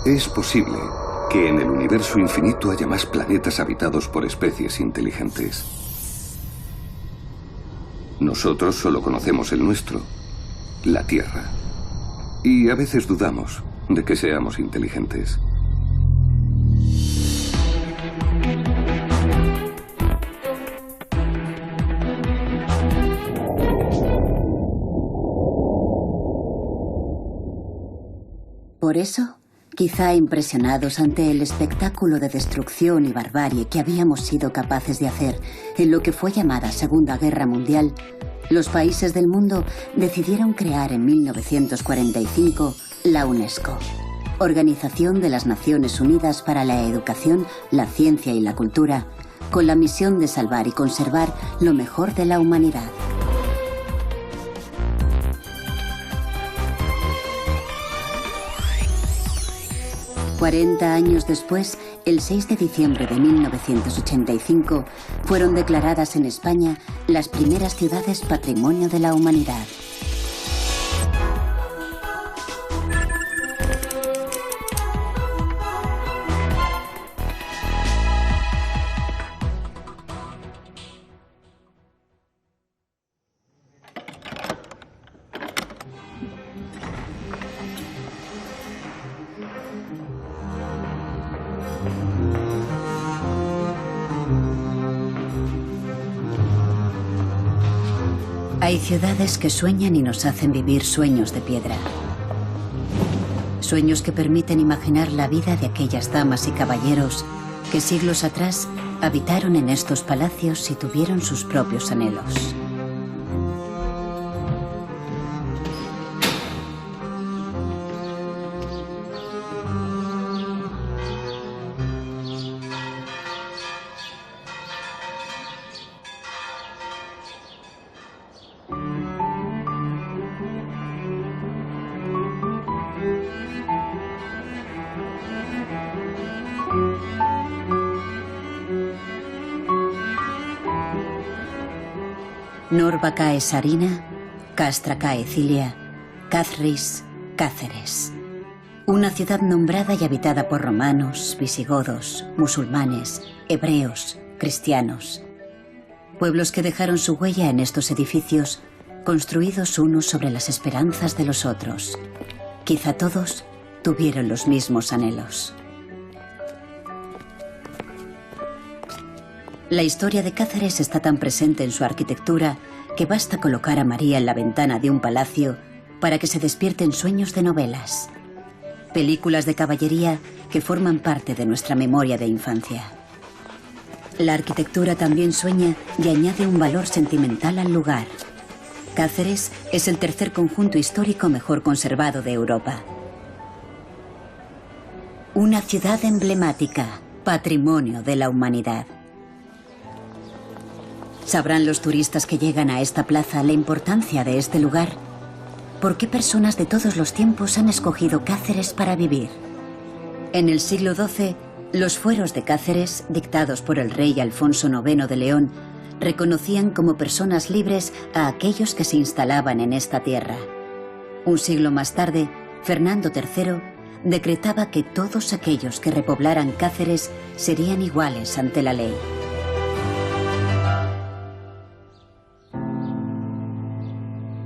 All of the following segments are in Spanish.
Es posible que en el universo infinito haya más planetas habitados por especies inteligentes. Nosotros solo conocemos el nuestro, la Tierra. Y a veces dudamos de que seamos inteligentes. Por eso, quizá impresionados ante el espectáculo de destrucción y barbarie que habíamos sido capaces de hacer en lo que fue llamada Segunda Guerra Mundial, los países del mundo decidieron crear en 1945 la UNESCO, Organización de las Naciones Unidas para la Educación, la Ciencia y la Cultura, con la misión de salvar y conservar lo mejor de la humanidad. Cuarenta años después, el 6 de diciembre de 1985, fueron declaradas en España las primeras ciudades Patrimonio de la Humanidad. Hay ciudades que sueñan y nos hacen vivir sueños de piedra. Sueños que permiten imaginar la vida de aquellas damas y caballeros que siglos atrás habitaron en estos palacios y tuvieron sus propios anhelos. Norba cae Sarina, Castra cae Cilia, Cáceres, Cáceres. Una ciudad nombrada y habitada por romanos, visigodos, musulmanes, hebreos, cristianos. Pueblos que dejaron su huella en estos edificios, construidos unos sobre las esperanzas de los otros. Quizá todos tuvieron los mismos anhelos. La historia de Cáceres está tan presente en su arquitectura que basta colocar a María en la ventana de un palacio para que se despierten sueños de novelas. Películas de caballería que forman parte de nuestra memoria de infancia. La arquitectura también sueña y añade un valor sentimental al lugar. Cáceres es el tercer conjunto histórico mejor conservado de Europa. Una ciudad emblemática, patrimonio de la humanidad. ¿Sabrán los turistas que llegan a esta plaza la importancia de este lugar? ¿Por qué personas de todos los tiempos han escogido Cáceres para vivir? En el siglo XII, los fueros de Cáceres, dictados por el rey Alfonso IX de León, reconocían como personas libres a aquellos que se instalaban en esta tierra. Un siglo más tarde, Fernando III decretaba que todos aquellos que repoblaran Cáceres serían iguales ante la ley.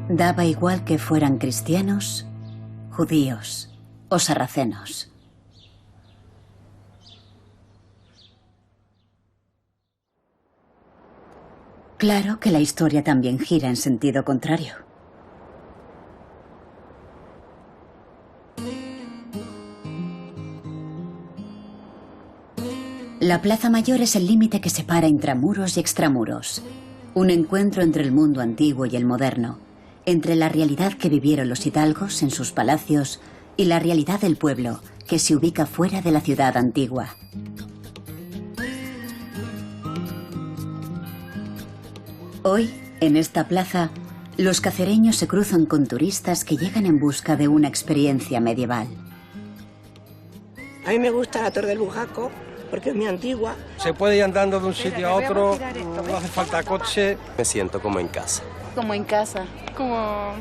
Daba igual que fueran cristianos, judíos o sarracenos. Claro que la historia también gira en sentido contrario. La Plaza Mayor es el límite que separa intramuros y extramuros. Un encuentro entre el mundo antiguo y el moderno. Entre la realidad que vivieron los hidalgos en sus palacios y la realidad del pueblo, que se ubica fuera de la ciudad antigua. Hoy, en esta plaza, los cacereños se cruzan con turistas que llegan en busca de una experiencia medieval. A mí me gusta la Torre del Bujaco, porque es muy antigua. Se puede ir andando de un sitio a otro, no hace falta coche. Me siento como en casa. Como en casa. Como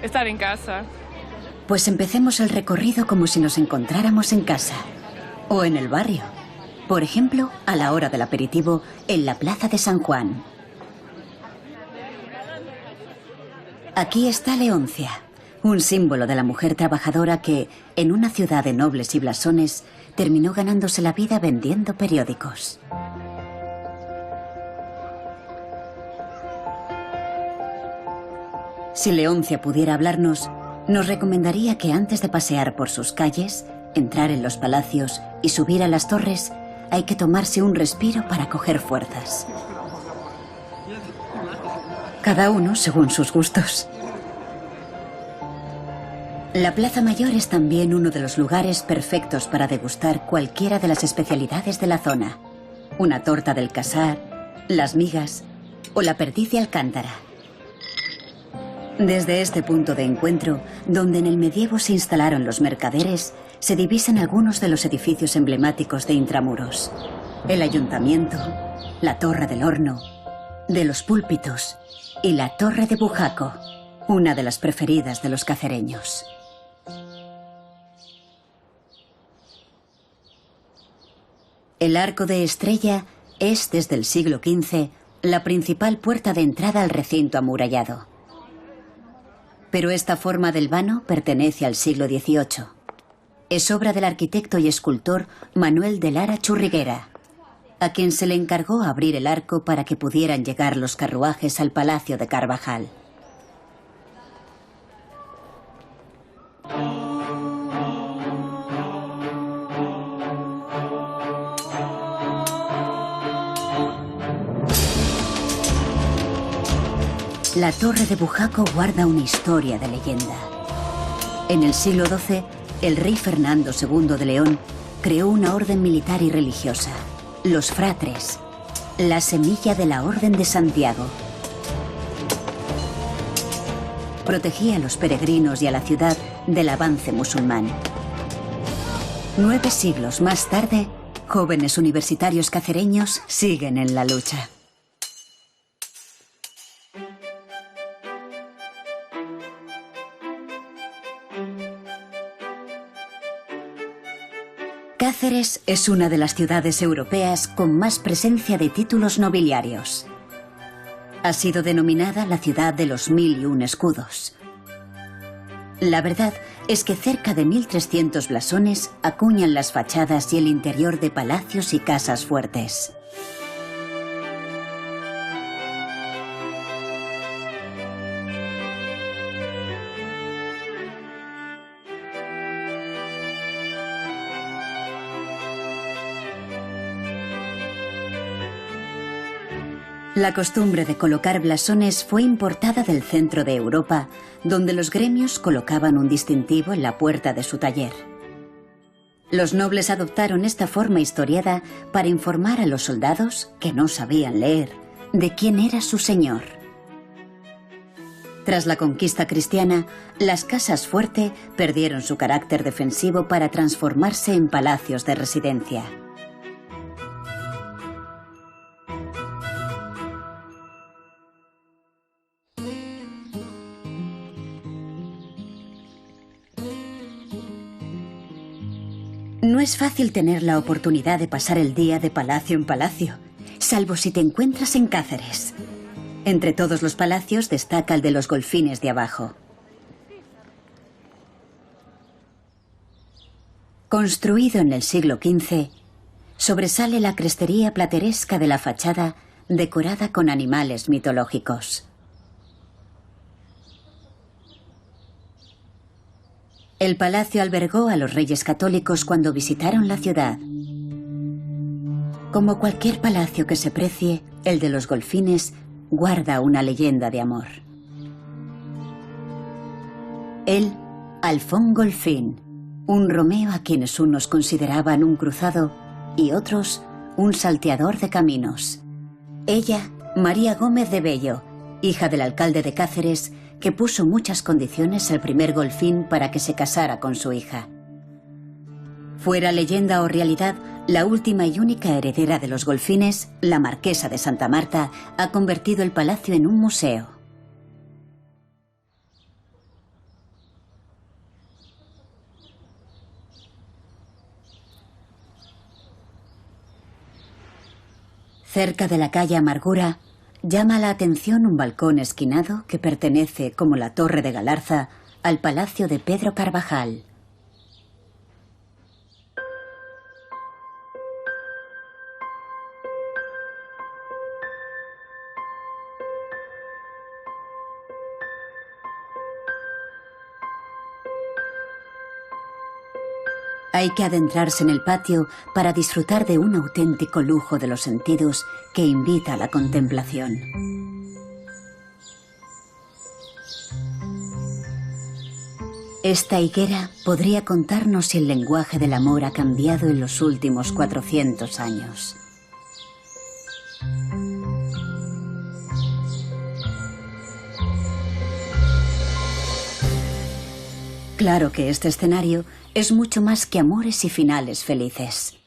estar en casa. Pues empecemos el recorrido como si nos encontráramos en casa o en el barrio. Por ejemplo, a la hora del aperitivo en la Plaza de San Juan. Aquí está Leoncia, un símbolo de la mujer trabajadora que, en una ciudad de nobles y blasones, terminó ganándose la vida vendiendo periódicos. Si Leoncia pudiera hablarnos, nos recomendaría que antes de pasear por sus calles, entrar en los palacios y subir a las torres, hay que tomarse un respiro para coger fuerzas. Cada uno según sus gustos. La Plaza Mayor es también uno de los lugares perfectos para degustar cualquiera de las especialidades de la zona. Una torta del Casar, las migas o la perdiz de Alcántara. Desde este punto de encuentro, donde en el medievo se instalaron los mercaderes, se divisan algunos de los edificios emblemáticos de Intramuros. El Ayuntamiento, la Torre del Horno, de los Púlpitos y la Torre de Bujaco, una de las preferidas de los cacereños. El Arco de Estrella es, desde el siglo XV, la principal puerta de entrada al recinto amurallado. Pero esta forma del vano pertenece al siglo XVIII. Es obra del arquitecto y escultor Manuel de Lara Churriguera, a quien se le encargó abrir el arco para que pudieran llegar los carruajes al Palacio de Carvajal. La Torre de Bujaco guarda una historia de leyenda. En el siglo XII, el rey Fernando II de León creó una orden militar y religiosa, los fratres, la semilla de la Orden de Santiago. Protegía a los peregrinos y a la ciudad del avance musulmán. 9 siglos más tarde, jóvenes universitarios cacereños siguen en la lucha. Cáceres es una de las ciudades europeas con más presencia de títulos nobiliarios. Ha sido denominada la ciudad de los 1001 escudos. La verdad es que cerca de 1300 blasones acuñan las fachadas y el interior de palacios y casas fuertes. La costumbre de colocar blasones fue importada del centro de Europa, donde los gremios colocaban un distintivo en la puerta de su taller. Los nobles adoptaron esta forma historiada para informar a los soldados, que no sabían leer, de quién era su señor. Tras la conquista cristiana, las casas fuerte perdieron su carácter defensivo para transformarse en palacios de residencia. No es fácil tener la oportunidad de pasar el día de palacio en palacio, salvo si te encuentras en Cáceres. Entre todos los palacios destaca el de los Golfines de abajo. Construido en el siglo XV, sobresale la crestería plateresca de la fachada decorada con animales mitológicos. El palacio albergó a los reyes católicos cuando visitaron la ciudad. Como cualquier palacio que se precie, el de los Golfines guarda una leyenda de amor. Él, Alfón Golfín, un Romeo a quienes unos consideraban un cruzado y otros un salteador de caminos. Ella, María Gómez de Bello, hija del alcalde de Cáceres, que puso muchas condiciones al primer Golfín para que se casara con su hija. Fuera leyenda o realidad, la última y única heredera de los Golfines, la marquesa de Santa Marta, ha convertido el palacio en un museo. Cerca de la calle Amargura, llama la atención un balcón esquinado que pertenece, como la Torre de Galarza, al Palacio de Pedro Carvajal. Hay que adentrarse en el patio para disfrutar de un auténtico lujo de los sentidos que invita a la contemplación. Esta higuera podría contarnos si el lenguaje del amor ha cambiado en los últimos 400 años. Claro que este escenario es mucho más que amores y finales felices.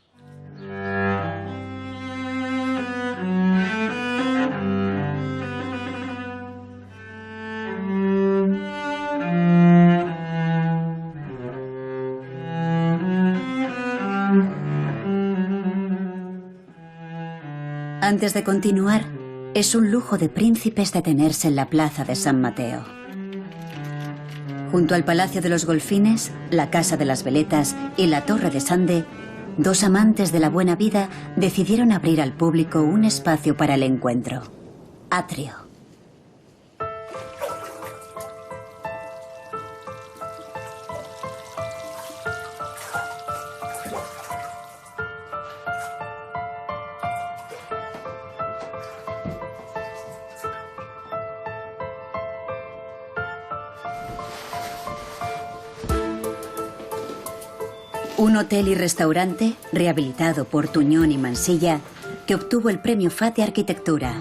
Antes de continuar, es un lujo de príncipes detenerse en la plaza de San Mateo. Junto al Palacio de los Golfines, la Casa de las Veletas y la Torre de Sande, dos amantes de la buena vida decidieron abrir al público un espacio para el encuentro: Atrio. Un hotel y restaurante rehabilitado por Tuñón y Mansilla, que obtuvo el premio FAT de Arquitectura.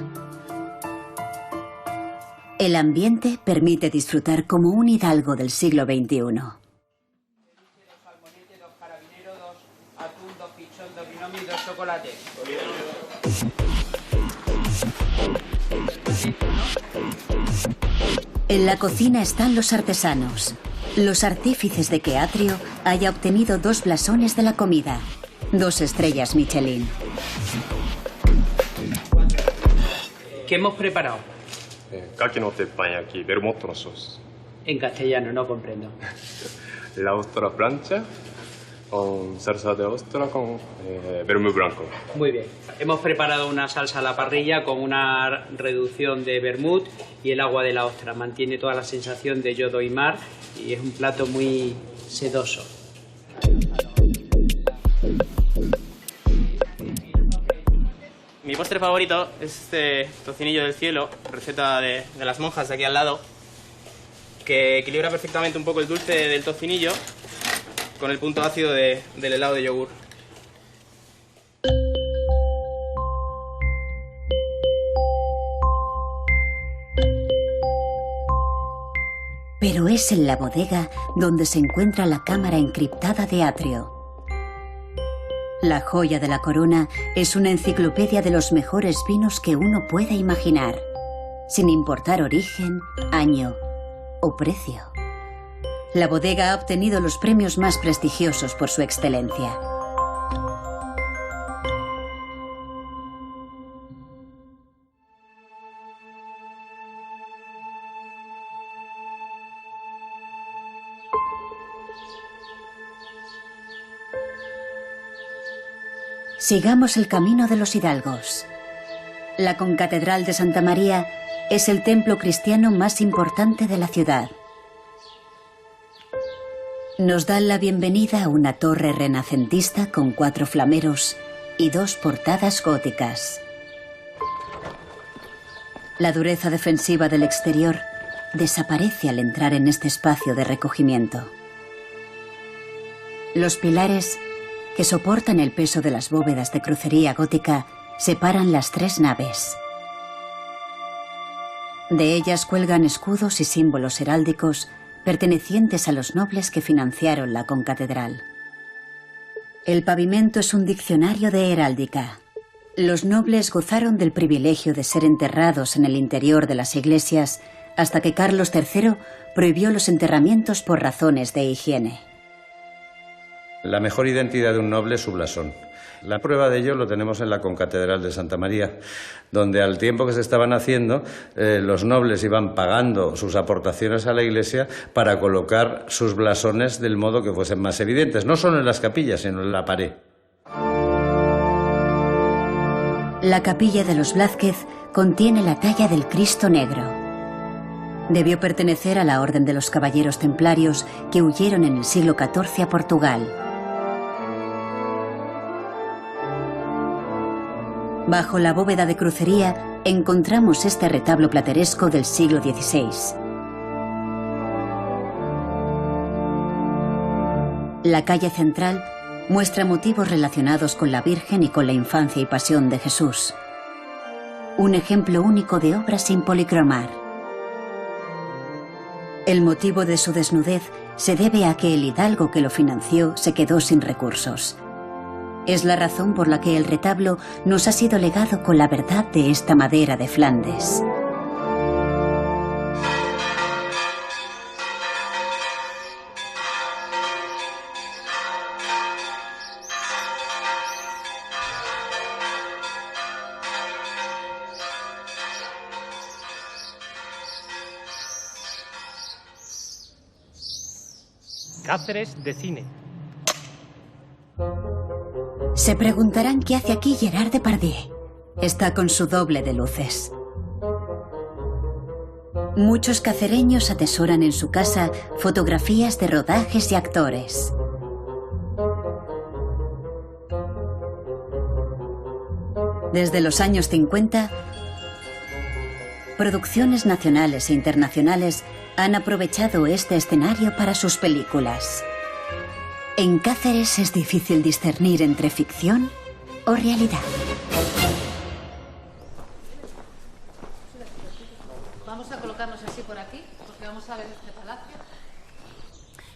El ambiente permite disfrutar como un hidalgo del siglo XXI. En la cocina están los artesanos, los artífices de que Atrio haya obtenido 2 blasones de la comida, 2 estrellas Michelin. ¿Qué hemos preparado? Kaki no teppanyaki, bermotto no sauce. En castellano, no comprendo. La ostra plancha con salsa de ostra con vermut blanco. Muy bien. Hemos preparado una salsa a la parrilla con una reducción de vermut y el agua de la ostra. Mantiene toda la sensación de yodo y mar y es un plato muy sedoso. Mi postre favorito es este tocinillo del cielo, receta de las monjas de aquí al lado, que equilibra perfectamente un poco el dulce del tocinillo con el punto ácido del helado de yogur. Pero es en la bodega donde se encuentra la cámara encriptada de Atrio. La joya de la corona es una enciclopedia de los mejores vinos que uno pueda imaginar, sin importar origen, año o precio. La bodega ha obtenido los premios más prestigiosos por su excelencia. Sigamos el camino de los hidalgos. La concatedral de Santa María es el templo cristiano más importante de la ciudad. Nos dan la bienvenida a una torre renacentista con 4 flameros y 2 portadas góticas. La dureza defensiva del exterior desaparece al entrar en este espacio de recogimiento. Los pilares que soportan el peso de las bóvedas de crucería gótica separan las 3 naves. De ellas cuelgan escudos y símbolos heráldicos pertenecientes a los nobles que financiaron la concatedral. El pavimento es un diccionario de heráldica. Los nobles gozaron del privilegio de ser enterrados en el interior de las iglesias hasta que Carlos III prohibió los enterramientos por razones de higiene. La mejor identidad de un noble es su blasón. La prueba de ello lo tenemos en la concatedral de Santa María, donde al tiempo que se estaban haciendo, los nobles iban pagando sus aportaciones a la iglesia para colocar sus blasones del modo que fuesen más evidentes, no solo en las capillas, sino en la pared. La capilla de los Blázquez contiene la talla del Cristo Negro. Debió pertenecer a la Orden de los Caballeros Templarios que huyeron en el siglo XIV a Portugal. Bajo la bóveda de crucería encontramos este retablo plateresco del siglo XVI. La calle central muestra motivos relacionados con la Virgen y con la infancia y pasión de Jesús. Un ejemplo único de obra sin policromar. El motivo de su desnudez se debe a que el hidalgo que lo financió se quedó sin recursos. Es la razón por la que el retablo nos ha sido legado con la verdad de esta madera de Flandes. Cáceres de cine. Se preguntarán qué hace aquí Gerard Depardieu. Está con su doble de luces. Muchos cacereños atesoran en su casa fotografías de rodajes y actores. Desde los años 50, producciones nacionales e internacionales han aprovechado este escenario para sus películas. En Cáceres es difícil discernir entre ficción o realidad. Vamos a colocarnos así por aquí, porque vamos a ver este palacio.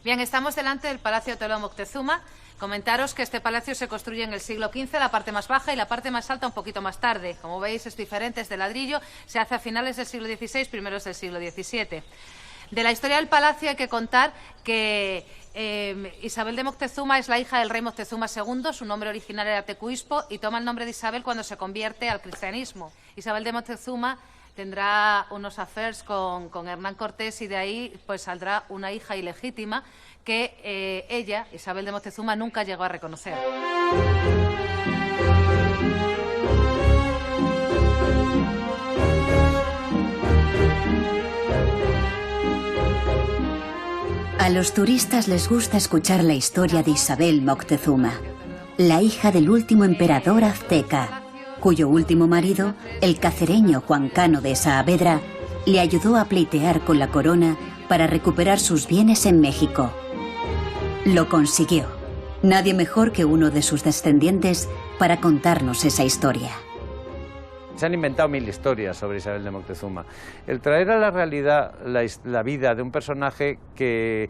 Bien, estamos delante del Palacio de Toledo Moctezuma. Comentaros que este palacio se construye en el siglo XV, la parte más baja y la parte más alta un poquito más tarde. Como veis, es diferente, es de ladrillo, se hace a finales del siglo XVI, primeros del siglo XVII. De la historia del palacio hay que contar que Isabel de Moctezuma es la hija del rey Moctezuma II, su nombre original era Tecuispo y toma el nombre de Isabel cuando se convierte al cristianismo. Isabel de Moctezuma tendrá unos affairs con Hernán Cortés y de ahí pues saldrá una hija ilegítima que ella, Isabel de Moctezuma, nunca llegó a reconocer. A los turistas les gusta escuchar la historia de Isabel Moctezuma, la hija del último emperador azteca, cuyo último marido, el cacereño Juan Cano de Saavedra, le ayudó a pleitear con la corona para recuperar sus bienes en México. Lo consiguió. Nadie mejor que uno de sus descendientes para contarnos esa historia. Se han inventado 1000 historias sobre Isabel de Moctezuma. El traer a la realidad la vida de un personaje que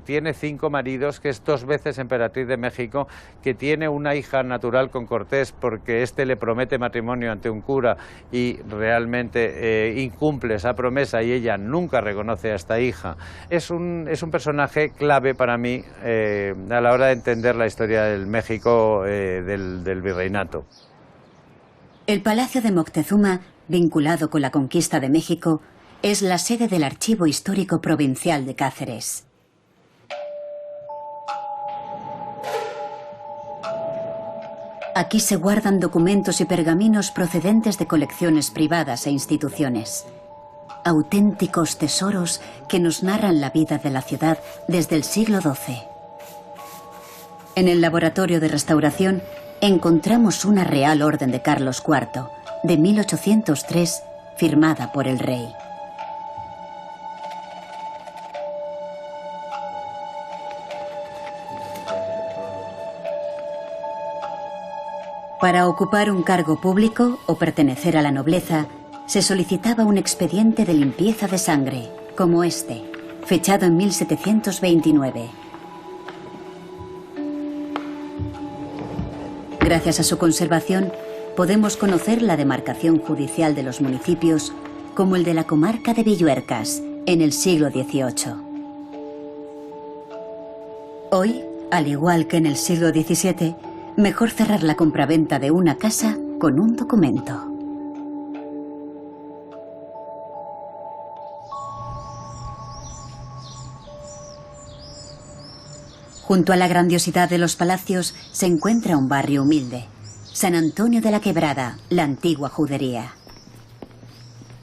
tiene 5 maridos, que es 2 veces emperatriz de México, que tiene una hija natural con Cortés porque éste le promete matrimonio ante un cura y realmente incumple esa promesa y ella nunca reconoce a esta hija. Es un personaje clave para mí a la hora de entender la historia del México del virreinato. El Palacio de Moctezuma, vinculado con la conquista de México, es la sede del Archivo Histórico Provincial de Cáceres. Aquí se guardan documentos y pergaminos procedentes de colecciones privadas e instituciones. Auténticos tesoros que nos narran la vida de la ciudad desde el siglo XII. En el laboratorio de restauración encontramos una Real Orden de Carlos IV, de 1803, firmada por el rey. Para ocupar un cargo público o pertenecer a la nobleza, se solicitaba un expediente de limpieza de sangre, como este, fechado en 1729. Gracias a su conservación, podemos conocer la demarcación judicial de los municipios, como el de la comarca de Villuercas, en el siglo XVIII. Hoy, al igual que en el siglo XVII, Mejor cerrar la compraventa de una casa con un documento. Junto a la grandiosidad de los palacios se encuentra un barrio humilde, San Antonio de la Quebrada, la antigua judería.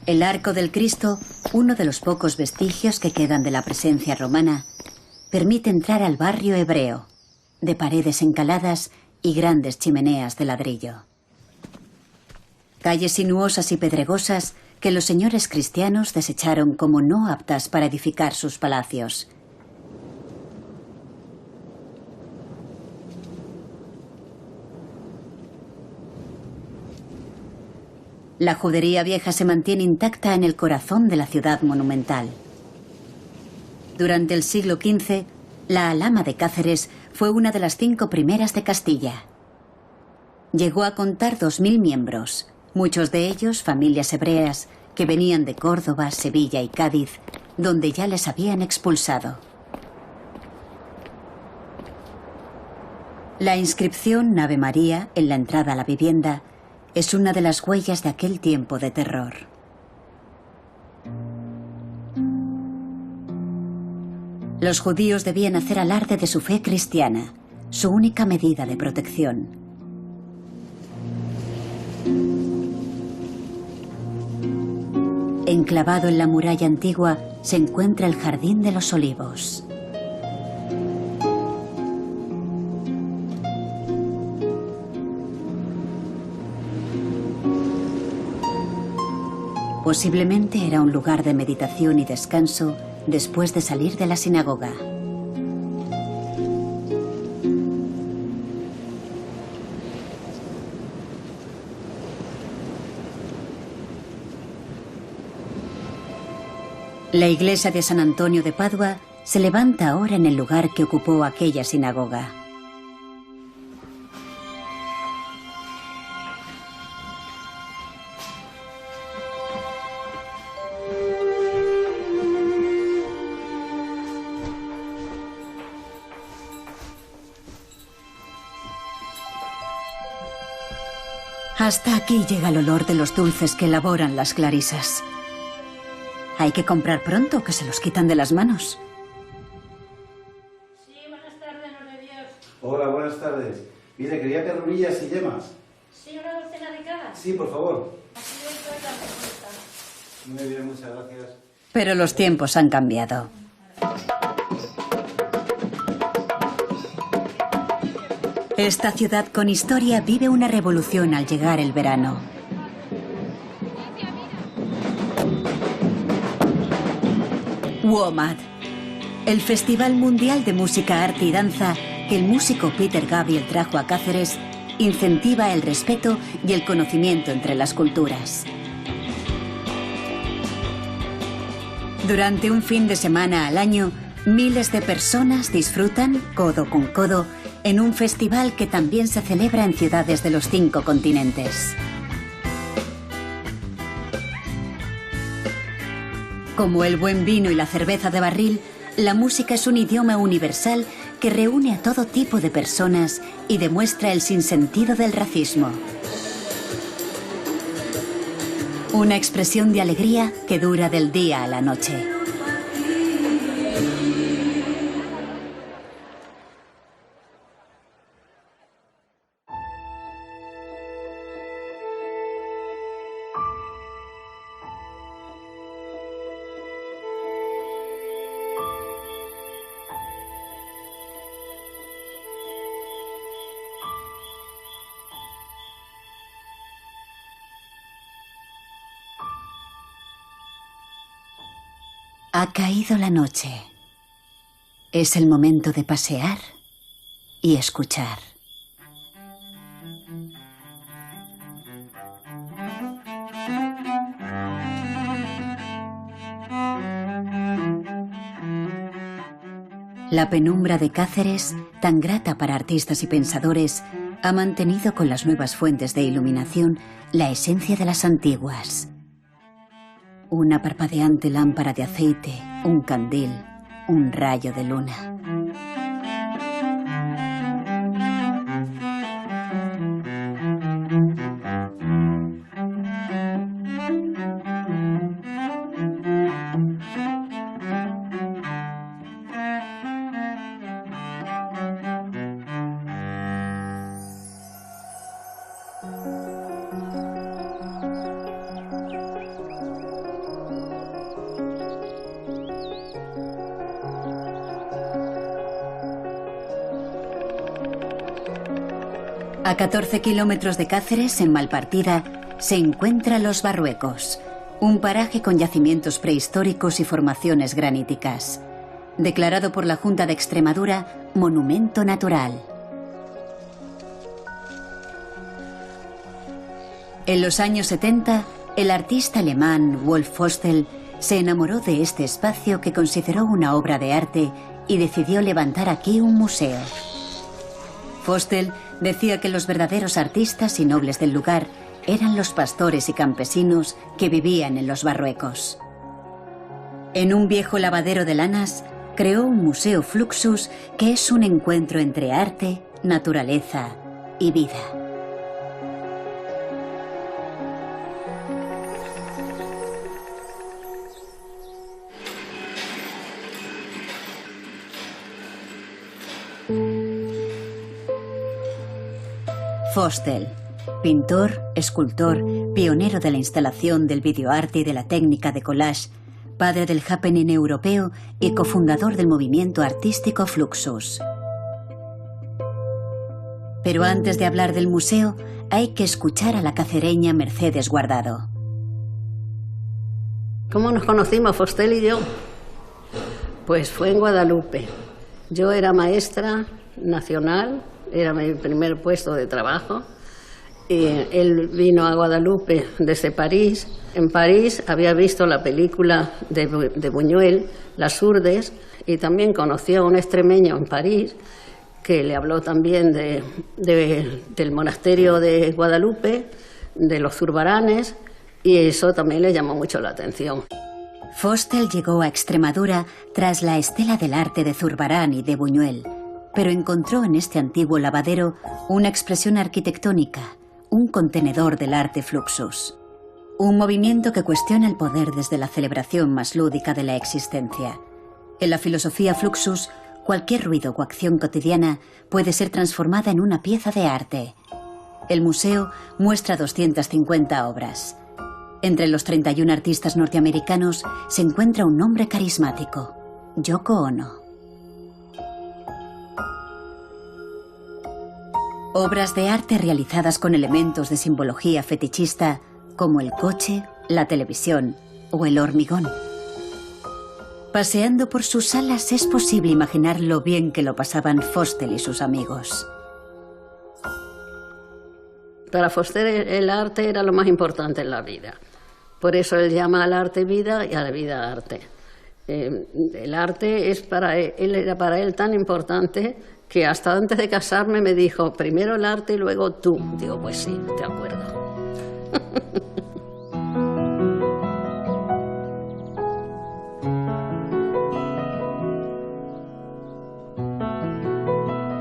El Arco del Cristo, uno de los pocos vestigios que quedan de la presencia romana, permite entrar al barrio hebreo, de paredes encaladas y grandes chimeneas de ladrillo. Calles sinuosas y pedregosas que los señores cristianos desecharon como no aptas para edificar sus palacios. La judería vieja se mantiene intacta en el corazón de la ciudad monumental. Durante el siglo XV, la Alhama de Cáceres fue una de las 5 primeras de Castilla. Llegó a contar 2000 miembros, muchos de ellos familias hebreas que venían de Córdoba, Sevilla y Cádiz, donde ya les habían expulsado. La inscripción Ave María en la entrada a la vivienda es una de las huellas de aquel tiempo de terror. Los judíos debían hacer alarde de su fe cristiana, su única medida de protección. Enclavado en la muralla antigua se encuentra el Jardín de los Olivos. Posiblemente era un lugar de meditación y descanso después de salir de la sinagoga. La iglesia de San Antonio de Padua se levanta ahora en el lugar que ocupó aquella sinagoga. Hasta aquí llega el olor de los dulces que elaboran las clarisas. Hay que comprar pronto, que se los quitan de las manos. Sí, buenas tardes, Nos de Dios. Hola, buenas tardes. Mire, quería perrunillas y yemas. Sí, una docena de cada. Sí, por favor. Así de toda la propuesta. Muy bien, muchas gracias. Pero los tiempos han cambiado. Esta ciudad con historia vive una revolución al llegar el verano. WOMAD, el Festival Mundial de Música, Arte y Danza que el músico Peter Gabriel trajo a Cáceres, incentiva el respeto y el conocimiento entre las culturas. Durante un fin de semana al año, miles de personas disfrutan, codo con codo, en un festival que también se celebra en ciudades de los 5 continentes. Como el buen vino y la cerveza de barril, la música es un idioma universal que reúne a todo tipo de personas y demuestra el sinsentido del racismo. Una expresión de alegría que dura del día a la noche. Ha caído la noche. Es el momento de pasear y escuchar. La penumbra de Cáceres, tan grata para artistas y pensadores, ha mantenido con las nuevas fuentes de iluminación la esencia de las antiguas. Una parpadeante lámpara de aceite, un candil, un rayo de luna. A 14 kilómetros de Cáceres, en Malpartida, se encuentra Los Barruecos, un paraje con yacimientos prehistóricos y formaciones graníticas. Declarado por la Junta de Extremadura Monumento Natural. En los años 70, el artista alemán Wolf Fostel se enamoró de este espacio que consideró una obra de arte y decidió levantar aquí un museo. Fostel decía que los verdaderos artistas y nobles del lugar eran los pastores y campesinos que vivían en Los Barruecos. En un viejo lavadero de lanas, creó un museo Fluxus que es un encuentro entre arte, naturaleza y vida. Fostel, pintor, escultor, pionero de la instalación del videoarte y de la técnica de collage, padre del happening europeo y cofundador del movimiento artístico Fluxus. Pero antes de hablar del museo, hay que escuchar a la cacereña Mercedes Guardado. ¿Cómo nos conocimos, Fostel y yo? Pues fue en Guadalupe. Yo era maestra nacional, era mi primer puesto de trabajo. Y él vino a Guadalupe desde París. En París había visto la película de Buñuel, Las Urdes, y también conoció a un extremeño en París que le habló también del monasterio de Guadalupe, de los Zurbaranes, y eso también le llamó mucho la atención. Fostel llegó a Extremadura tras la estela del arte de Zurbarán y de Buñuel, pero encontró en este antiguo lavadero una expresión arquitectónica, un contenedor del arte Fluxus. Un movimiento que cuestiona el poder desde la celebración más lúdica de la existencia. En la filosofía Fluxus, cualquier ruido o acción cotidiana puede ser transformada en una pieza de arte. El museo muestra 250 obras. Entre los 31 artistas norteamericanos se encuentra un nombre carismático, Yoko Ono. Obras de arte realizadas con elementos de simbología fetichista como el coche, la televisión o el hormigón. Paseando por sus salas es posible imaginar lo bien que lo pasaban Fostel y sus amigos. Para Fostel el arte era lo más importante en la vida. Por eso él llama al arte vida y a la vida arte. El arte era para él tan importante que hasta antes de casarme me dijo, primero el arte y luego tú. Digo, pues sí, de acuerdo.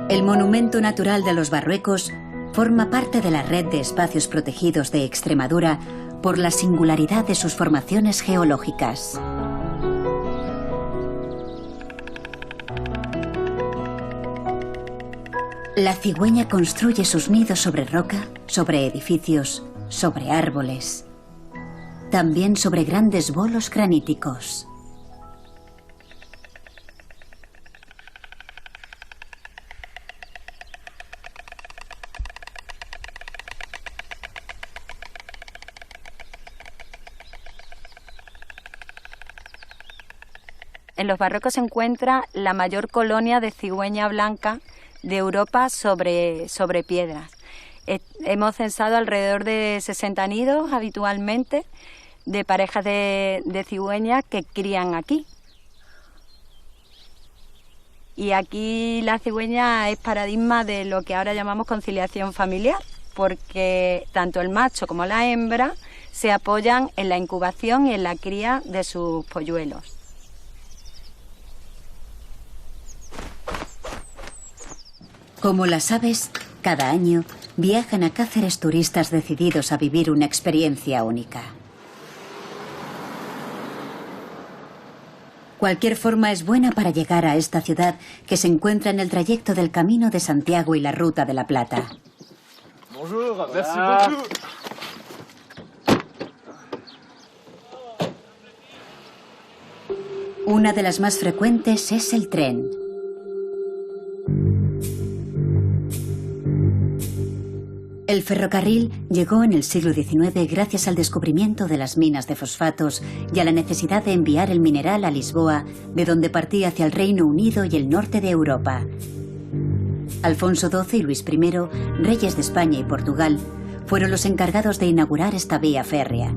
El Monumento Natural de Los Barruecos forma parte de la red de espacios protegidos de Extremadura por la singularidad de sus formaciones geológicas. La cigüeña construye sus nidos sobre roca, sobre edificios, sobre árboles, también sobre grandes bolos graníticos. En Los Barruecos se encuentra la mayor colonia de cigüeña blanca de Europa sobre piedras. Hemos censado alrededor de 60 nidos habitualmente de parejas de cigüeñas que crían aquí. Y aquí la cigüeña es paradigma de lo que ahora llamamos conciliación familiar, porque tanto el macho como la hembra se apoyan en la incubación y en la cría de sus polluelos. Como las aves, cada año viajan a Cáceres turistas decididos a vivir una experiencia única. Cualquier forma es buena para llegar a esta ciudad que se encuentra en el trayecto del Camino de Santiago y la Ruta de la Plata. Bonjour, merci beaucoup. Una de las más frecuentes es el tren. El ferrocarril llegó en el siglo XIX gracias al descubrimiento de las minas de fosfatos y a la necesidad de enviar el mineral a Lisboa, de donde partía hacia el Reino Unido y el norte de Europa. Alfonso XII y Luis I, reyes de España y Portugal, fueron los encargados de inaugurar esta vía férrea.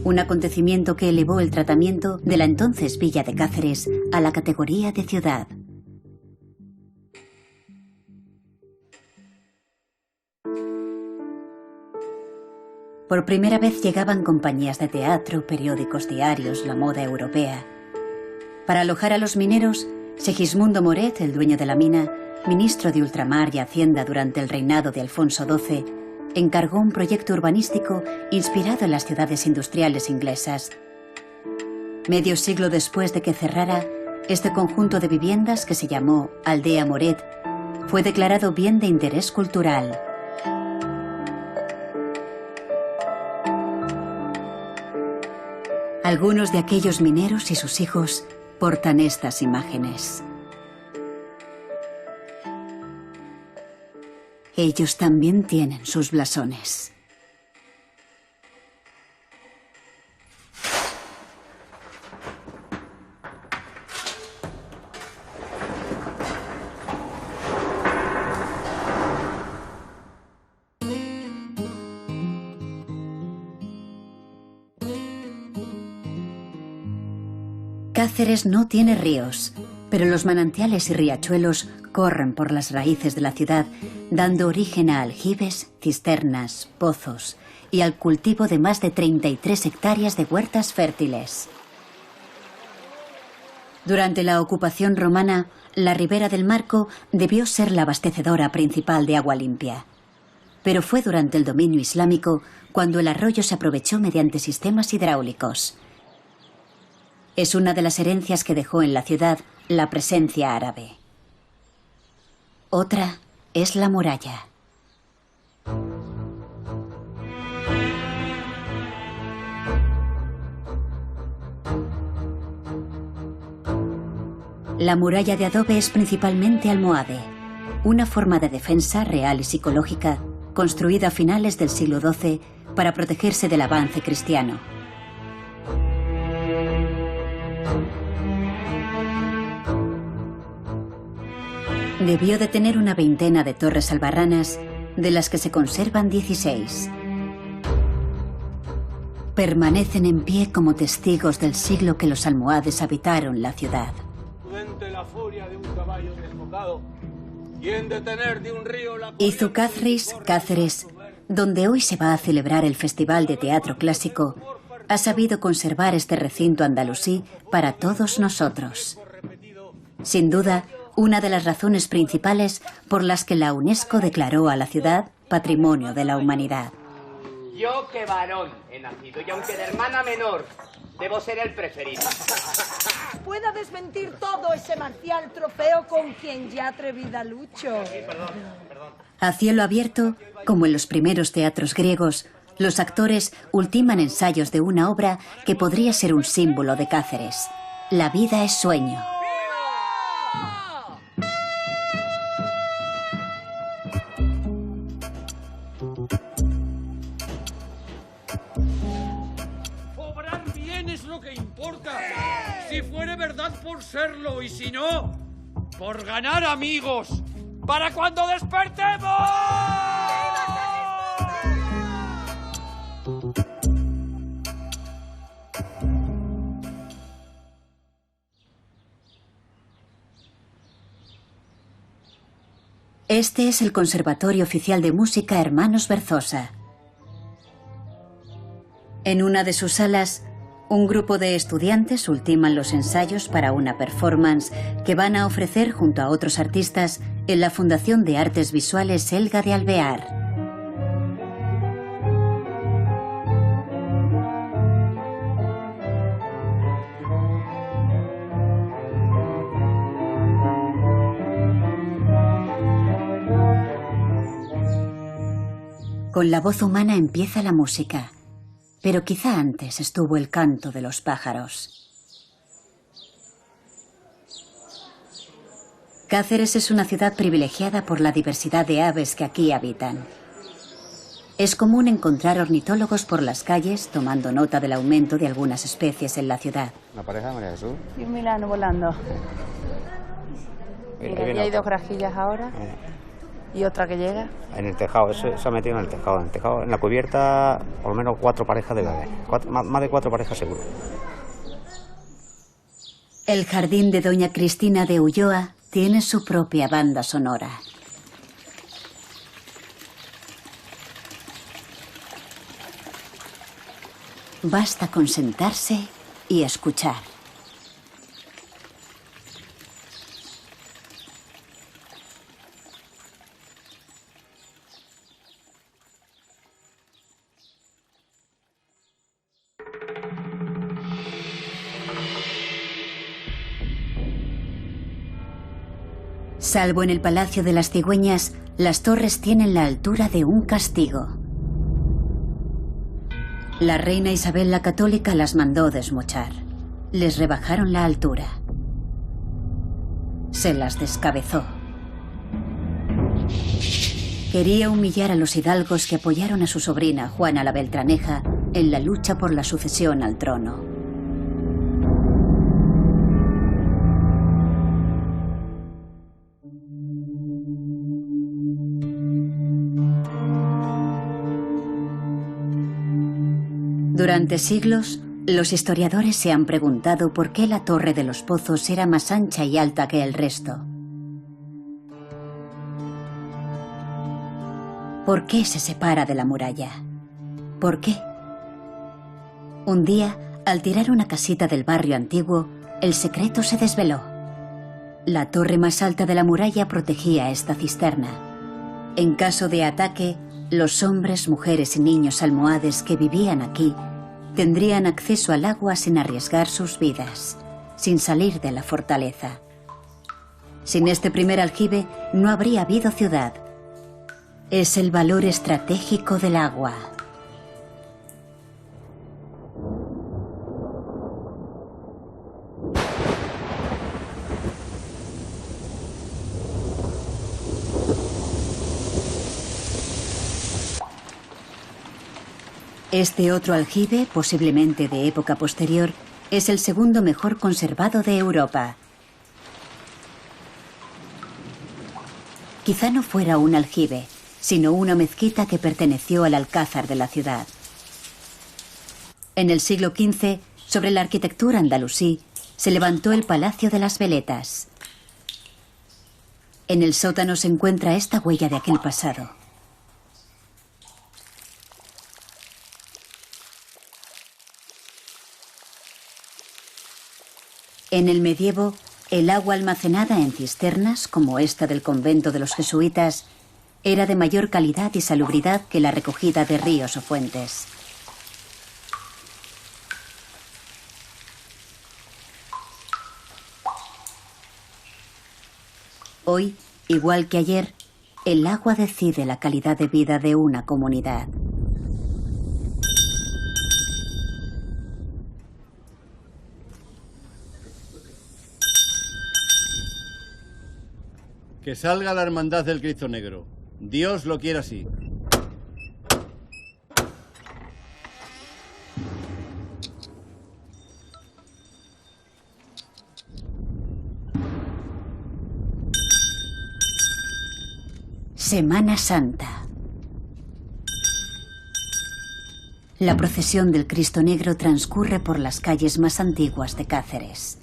Un acontecimiento que elevó el tratamiento de la entonces villa de Cáceres a la categoría de ciudad. Por primera vez llegaban compañías de teatro, periódicos diarios, la moda europea. Para alojar a los mineros, Segismundo Moret, el dueño de la mina, ministro de Ultramar y Hacienda durante el reinado de Alfonso XII, encargó un proyecto urbanístico inspirado en las ciudades industriales inglesas. Medio siglo después de que cerrara, este conjunto de viviendas, que se llamó Aldea Moret, fue declarado bien de interés cultural. Algunos de aquellos mineros y sus hijos portan estas imágenes. Ellos también tienen sus blasones. Cáceres no tiene ríos, pero los manantiales y riachuelos corren por las raíces de la ciudad, dando origen a aljibes, cisternas, pozos y al cultivo de más de 33 hectáreas de huertas fértiles. Durante la ocupación romana, la ribera del Marco debió ser la abastecedora principal de agua limpia. Pero fue durante el dominio islámico cuando el arroyo se aprovechó mediante sistemas hidráulicos. Es una de las herencias que dejó en la ciudad la presencia árabe. Otra es la muralla. La muralla de adobe es principalmente almohade, una forma de defensa real y psicológica construida a finales del siglo XII para protegerse del avance cristiano. Debió de tener una veintena de torres albarranas, de las que se conservan 16. Permanecen en pie como testigos del siglo que los almohades habitaron la ciudad. Izucazris, Cáceres, donde hoy se va a celebrar el Festival de Teatro Clásico, ha sabido conservar este recinto andalusí para todos nosotros. Sin duda, una de las razones principales por las que la UNESCO declaró a la ciudad Patrimonio de la Humanidad. Yo que varón he nacido y aunque de hermana menor, debo ser el preferido. Pueda desmentir todo ese marcial trofeo con quien ya atrevida lucho. A cielo abierto, como en los primeros teatros griegos, los actores ultiman ensayos de una obra que podría ser un símbolo de Cáceres. La vida es sueño. Obrar bien es lo que importa. Si fuere verdad, por serlo, y si no, por ganar amigos. ¡Para cuando despertemos! Este es el Conservatorio Oficial de Música Hermanos Berzosa. En una de sus salas, un grupo de estudiantes ultiman los ensayos para una performance que van a ofrecer junto a otros artistas en la Fundación de Artes Visuales Elga de Alvear. Con la voz humana empieza la música, pero quizá antes estuvo el canto de los pájaros. Cáceres es una ciudad privilegiada por la diversidad de aves que aquí habitan. Es común encontrar ornitólogos por las calles tomando nota del aumento de algunas especies en la ciudad. ¿La pareja de María Jesús? Y un milano volando. Mira, aquí hay 2 grajillas ahora y otra que llega. En el tejado, eso se ha metido en el tejado. En el tejado, en la cubierta, por lo menos 4 parejas de bebés. Más de 4 parejas seguro. El jardín de Doña Cristina de Ulloa tiene su propia banda sonora. Basta con sentarse y escuchar. Salvo en el Palacio de las Cigüeñas, las torres tienen la altura de un castigo. La reina Isabel la Católica las mandó desmochar. Les rebajaron la altura. Se las descabezó. Quería humillar a los hidalgos que apoyaron a su sobrina, Juana la Beltraneja, en la lucha por la sucesión al trono. Durante siglos, los historiadores se han preguntado por qué la Torre de los Pozos era más ancha y alta que el resto. ¿Por qué se separa de la muralla? ¿Por qué? Un día, al tirar una casita del barrio antiguo, el secreto se desveló. La torre más alta de la muralla protegía esta cisterna. En caso de ataque, los hombres, mujeres y niños almohades que vivían aquí tendrían acceso al agua sin arriesgar sus vidas, sin salir de la fortaleza. Sin este primer aljibe no habría habido ciudad. Es el valor estratégico del agua. Este otro aljibe, posiblemente de época posterior, es el segundo mejor conservado de Europa. Quizá no fuera un aljibe, sino una mezquita que perteneció al alcázar de la ciudad. En el siglo XV, sobre la arquitectura andalusí, se levantó el Palacio de las Veletas. En el sótano se encuentra esta huella de aquel pasado. En el medievo, el agua almacenada en cisternas, como esta del convento de los jesuitas, era de mayor calidad y salubridad que la recogida de ríos o fuentes. Hoy, igual que ayer, el agua decide la calidad de vida de una comunidad. Que salga la hermandad del Cristo Negro. Dios lo quiere así. Semana Santa. La procesión del Cristo Negro transcurre por las calles más antiguas de Cáceres.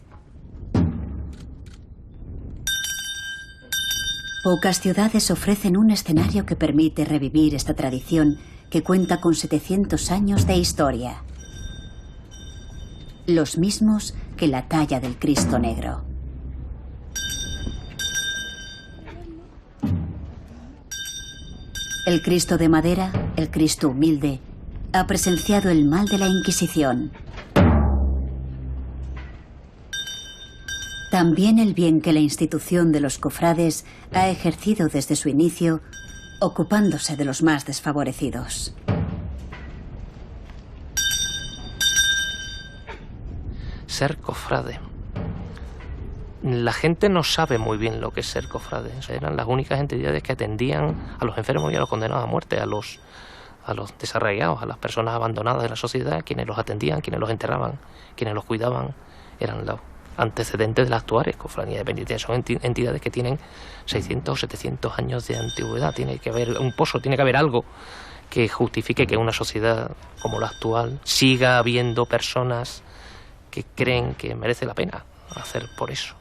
Pocas ciudades ofrecen un escenario que permite revivir esta tradición que cuenta con 700 años de historia. Los mismos que la talla del Cristo Negro. El Cristo de madera, el Cristo humilde, ha presenciado el mal de la Inquisición. También el bien que la institución de los cofrades ha ejercido desde su inicio, ocupándose de los más desfavorecidos. Ser cofrade. La gente no sabe muy bien lo que es ser cofrade. Eran las únicas entidades que atendían a los enfermos y a los condenados a muerte, a los desarraigados, a las personas abandonadas de la sociedad, quienes los atendían, quienes los enterraban, quienes los cuidaban. Eran los antecedentes de las actuales cofradías de penitencia. Son entidades que tienen 600 o 700 años de antigüedad. Tiene que haber un pozo, tiene que haber algo que justifique que una sociedad como la actual siga habiendo personas que creen que merece la pena hacer por eso.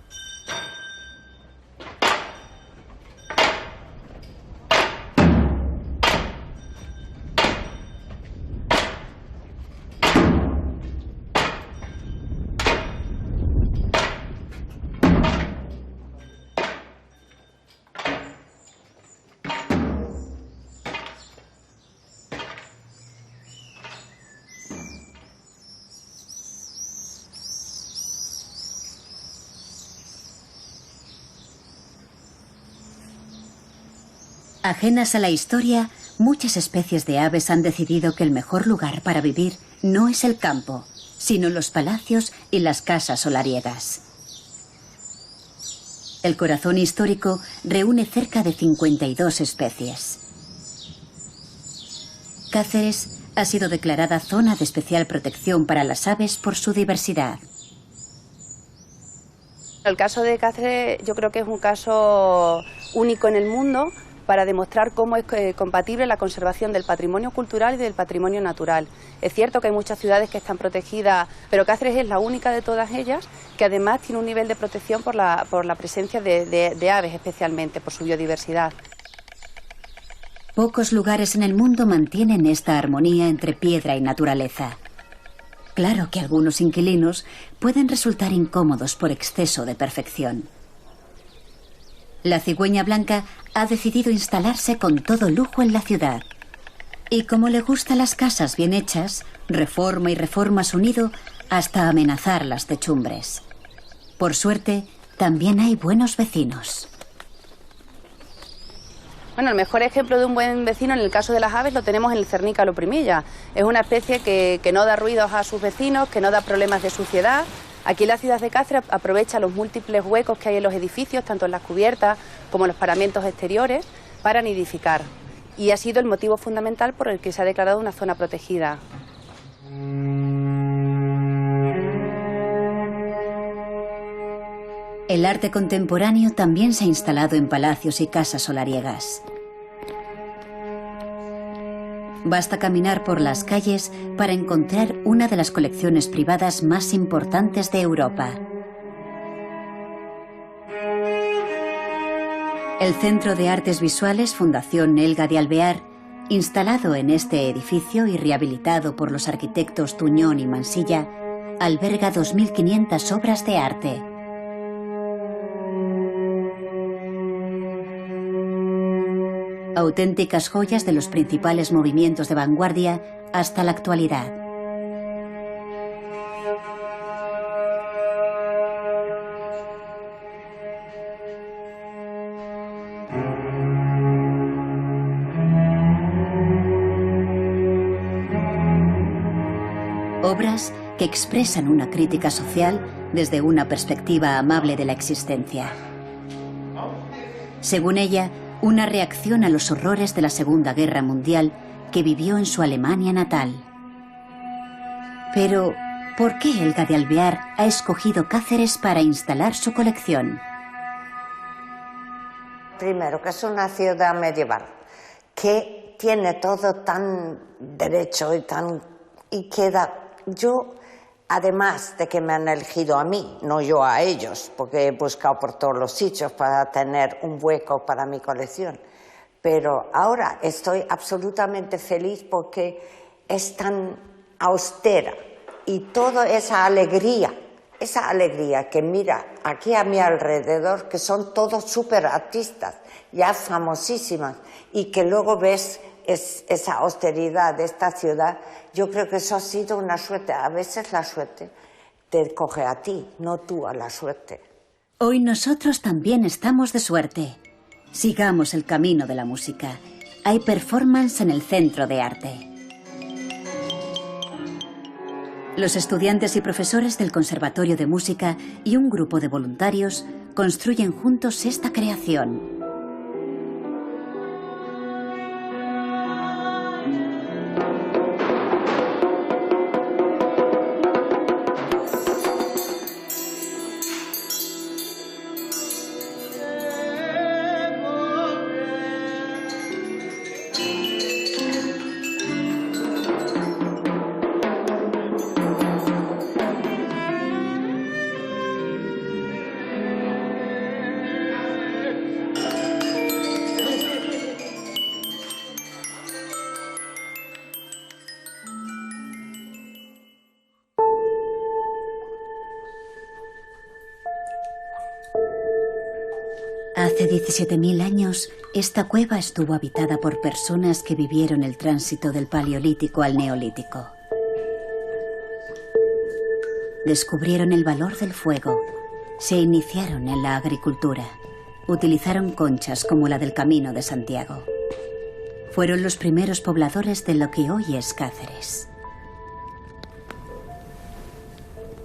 Ajenas a la historia, muchas especies de aves han decidido que el mejor lugar para vivir no es el campo, sino los palacios y las casas solariegas. El corazón histórico reúne cerca de 52 especies. Cáceres ha sido declarada zona de especial protección para las aves por su diversidad. El caso de Cáceres yo creo que es un caso único en el mundo para demostrar cómo es compatible la conservación del patrimonio cultural y del patrimonio natural. Es cierto que hay muchas ciudades que están protegidas, pero Cáceres es la única de todas ellas que además tiene un nivel de protección por la presencia de aves, especialmente por su biodiversidad. Pocos lugares en el mundo mantienen esta armonía entre piedra y naturaleza. Claro que algunos inquilinos pueden resultar incómodos por exceso de perfección. La cigüeña blanca ha decidido instalarse con todo lujo en la ciudad. Y como le gustan las casas bien hechas, reforma y reforma su nido hasta amenazar las techumbres. Por suerte, también hay buenos vecinos. Bueno, el mejor ejemplo de un buen vecino en el caso de las aves lo tenemos en el cernícalo primilla. Es una especie que no da ruidos a sus vecinos, que no da problemas de suciedad. Aquí la ciudad de Cáceres aprovecha los múltiples huecos que hay en los edificios, tanto en las cubiertas como en los paramentos exteriores, para nidificar. Y ha sido el motivo fundamental por el que se ha declarado una zona protegida. El arte contemporáneo también se ha instalado en palacios y casas solariegas. Basta caminar por las calles para encontrar una de las colecciones privadas más importantes de Europa. El Centro de Artes Visuales Fundación Elga de Alvear, instalado en este edificio y rehabilitado por los arquitectos Tuñón y Mansilla, alberga 2.500 obras de arte. Auténticas joyas de los principales movimientos de vanguardia hasta la actualidad. Obras que expresan una crítica social desde una perspectiva amable de la existencia. Según ella, una reacción a los horrores de la Segunda Guerra Mundial que vivió en su Alemania natal. Pero, ¿por qué Elga de Alvear ha escogido Cáceres para instalar su colección? Primero, que es una ciudad medieval, que tiene todo tan derecho y queda... Yo, además de que me han elegido a mí, no yo a ellos, porque he buscado por todos los sitios para tener un hueco para mi colección. Pero ahora estoy absolutamente feliz porque es tan austera y toda esa alegría que mira aquí a mi alrededor, que son todos súper artistas, ya famosísimas, y que luego ves esa austeridad de esta ciudad. Yo creo que eso ha sido una suerte. A veces la suerte te coge a ti, no tú a la suerte. Hoy nosotros también estamos de suerte. Sigamos el camino de la música. Hay performance en el Centro de Arte. Los estudiantes y profesores del Conservatorio de Música y un grupo de voluntarios construyen juntos esta creación. Hace 17.000 años, esta cueva estuvo habitada por personas que vivieron el tránsito del Paleolítico al Neolítico. Descubrieron el valor del fuego, se iniciaron en la agricultura, utilizaron conchas como la del Camino de Santiago. Fueron los primeros pobladores de lo que hoy es Cáceres.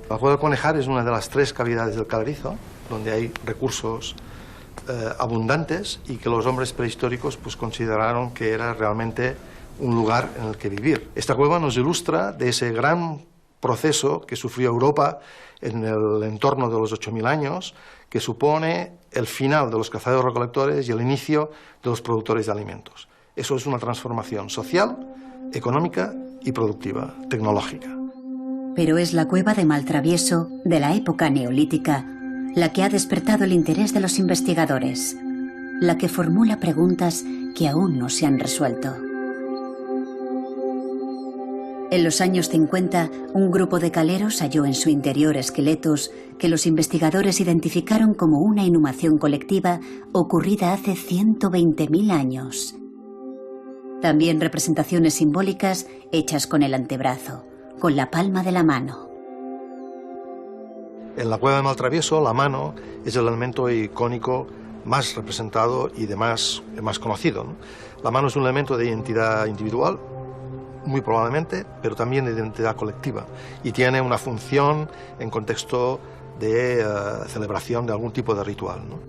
La cueva del Conejar es una de las 3 cavidades del Calarizo, donde hay recursos abundantes y que los hombres prehistóricos pues consideraron que era realmente un lugar en el que vivir. Esta cueva nos ilustra de ese gran proceso que sufrió Europa en el entorno de los 8.000 años, que supone el final de los cazadores-recolectores y el inicio de los productores de alimentos. Eso es una transformación social, económica y productiva, tecnológica. Pero es la cueva de Maltravieso, de la época neolítica, la que ha despertado el interés de los investigadores, la que formula preguntas que aún no se han resuelto. En los años 50, un grupo de caleros halló en su interior esqueletos que los investigadores identificaron como una inhumación colectiva ocurrida hace 120.000 años. También representaciones simbólicas hechas con el antebrazo, con la palma de la mano. En la cueva de Maltravieso, la mano es el elemento icónico más representado y de más conocido, ¿no? La mano es un elemento de identidad individual, muy probablemente, pero también de identidad colectiva, y tiene una función en contexto de celebración de algún tipo de ritual, ¿no?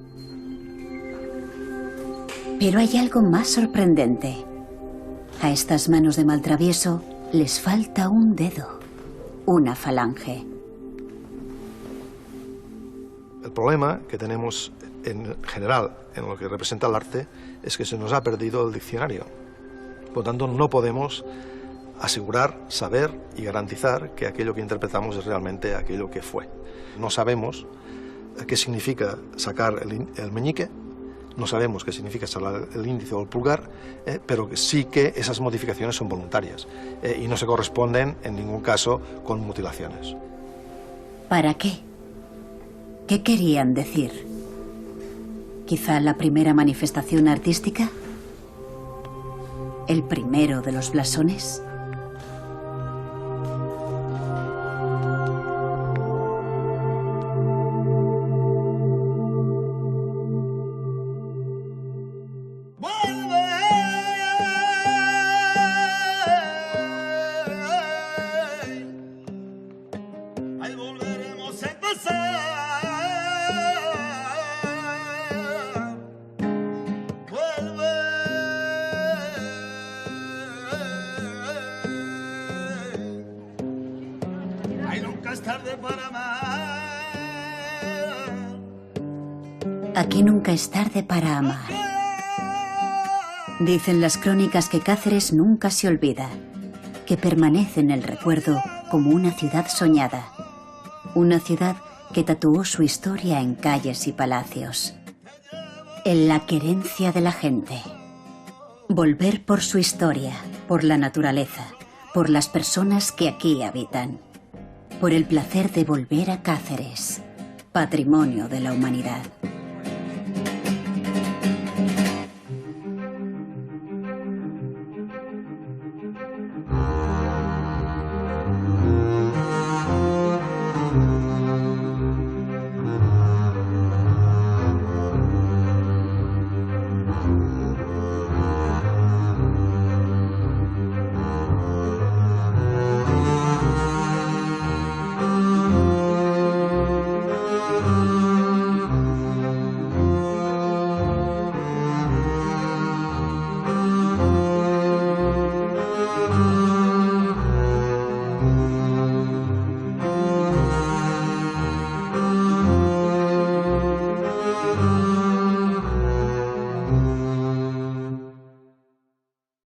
Pero hay algo más sorprendente. A estas manos de Maltravieso les falta un dedo, una falange. El problema que tenemos en general en lo que representa el arte es que se nos ha perdido el diccionario. Por lo tanto, no podemos asegurar, saber y garantizar que aquello que interpretamos es realmente aquello que fue. No sabemos qué significa sacar el meñique, no sabemos qué significa sacar el índice o el pulgar, pero sí que esas modificaciones son voluntarias y no se corresponden en ningún caso con mutilaciones. ¿Para qué? ¿Qué querían decir? ¿Quizá la primera manifestación artística? ¿El primero de los blasones? Aquí nunca es tarde para amar. Dicen las crónicas que Cáceres nunca se olvida, que permanece en el recuerdo como una ciudad soñada, una ciudad que tatuó su historia en calles y palacios, en la querencia de la gente. Volver por su historia, por la naturaleza, por las personas que aquí habitan, por el placer de volver a Cáceres, patrimonio de la humanidad.